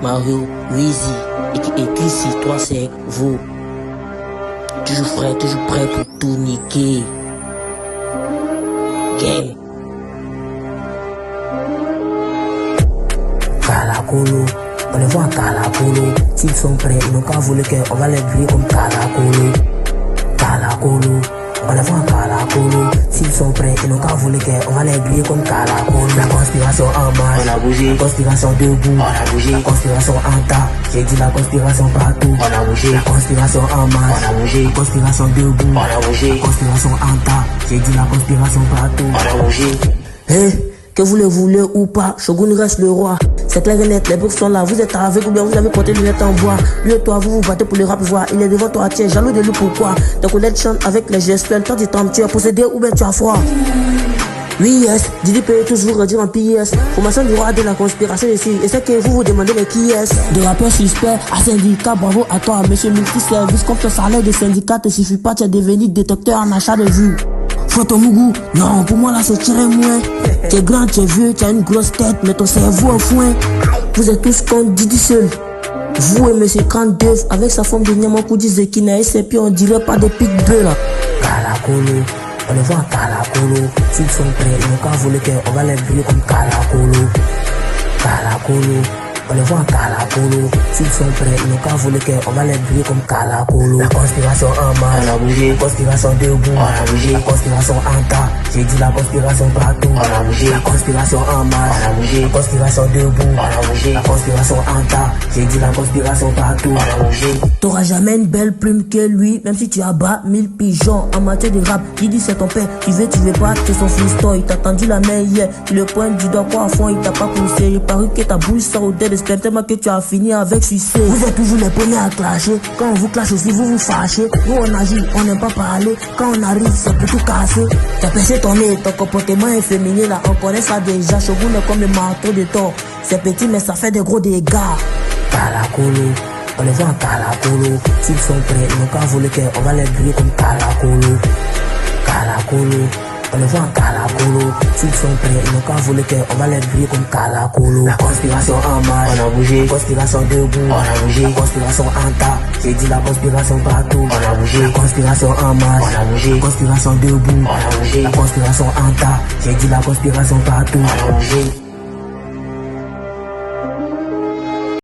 Mario, Weezy, et Chrissy, 3-5, vous. Toujours prêt pour tout niquer. Game. Calacolo, on les voit en Calacolo. S'ils sont prêts, ils n'ont qu'à voler qu'on va les griller comme Calacolo. Calacolo, on les voit en Calacolo. S'ils sont prêts, ils n'ont qu'à voler qu'on va les griller comme Calacolo. La conspiration en marche, On a bougé. la conspiration debout, On a bougé. la conspiration en tas. J'ai dit la conspiration partout. On a bougé. La conspiration en marche, On a bougé. la conspiration debout, On a bougé. la conspiration en tas. J'ai dit la conspiration partout. On a bougé. Que vous le voulez ou pas, Shogun reste le roi. C'est clair et net, les books sont là, vous êtes avec ou bien vous avez porté les lunettes en bois. Lui et toi, vous vous battez pour le rap voir. Il est devant toi, tiens, jaloux de lui, pourquoi? Ta collègue chante avec les gestuels, toi tu tombes, tu es possédé ou bien tu as froid. Oui, yes, Didi peut toujours redire en PS. Formation du roi de la conspiration ici. Et c'est que vous vous demandez les qui est. De rappeurs suspects à syndicat, bravo à toi, monsieur multiservice. Comme ton salaire de syndicat te suffit pas, tu es devenu détecteur en achat de vues. Photo Mougou, non, pour moi là c'est tiré moins. Tu es grand, tu es vieux, tu as une grosse tête, mais ton cerveau au foin. Vous êtes tous contre Didi seul. Vous et monsieur Candeuf, avec sa forme de Nyamakou Zekina et ses pieds, on dirait pas des pitbulls là. Calacolo, on les voit en Calacolo. S'ils sont prêts, ils n'ont qu'à voler qu'on va les griller comme Calacolo. Calacolo, on les voit en Calacolo. S'ils sont prêts, ils n'ont qu'à voler qu'on va les griller comme Calacolo. La conspiration en marche, On a bougé. la conspiration debout, On a bougé. la conspiration en tas. J'ai dit la conspiration partout. On a bougé. La conspiration en marche, On a bougé. la conspiration debout, On a bougé. la conspiration en tas. J'ai dit la conspiration partout. On a bougé. T'auras jamais une belle plume que lui, même si tu abats 1000 pigeons en matière de rap. Qui dit c'est ton père, tu veux pas, c'est son freestyle. T'as tendu la main hier, tu le pointes du doigt quoi à fond, il t'a pas poussé. Il paru que ta bouche sort au dé de sperme tellement que tu as fini avec succès. Vous êtes toujours les premiers à clasher. Quand on vous clash aussi, vous vous fâchez. Nous on agit, on n'aime pas parler. Quand on arrive, c'est pour tout casser. T'as percé ton nez, ton comportement est féminin là. On connaît ça déjà. Shogun est comme le marteau de Thor. C'est petit mais ça fait des gros dégâts. Calacolo, on les voit en Calacolo. S'ils sont prêts, ils n'ont qu'à voler qu'on va les griller comme Calacolo. Calacolo, on les voit en Calacolo. S'ils sont prêts, ils n'ont qu'à voler qu'on va les griller comme Calacolo. La conspiration en marche, On a bougé. la conspiration debout, On a bougé. la conspiration en tas. J'ai dit la conspiration partout. On a bougé. La conspiration en marche, On a bougé. la conspiration debout, On a bougé. la conspiration en tas. J'ai dit la conspiration partout. On a bougé.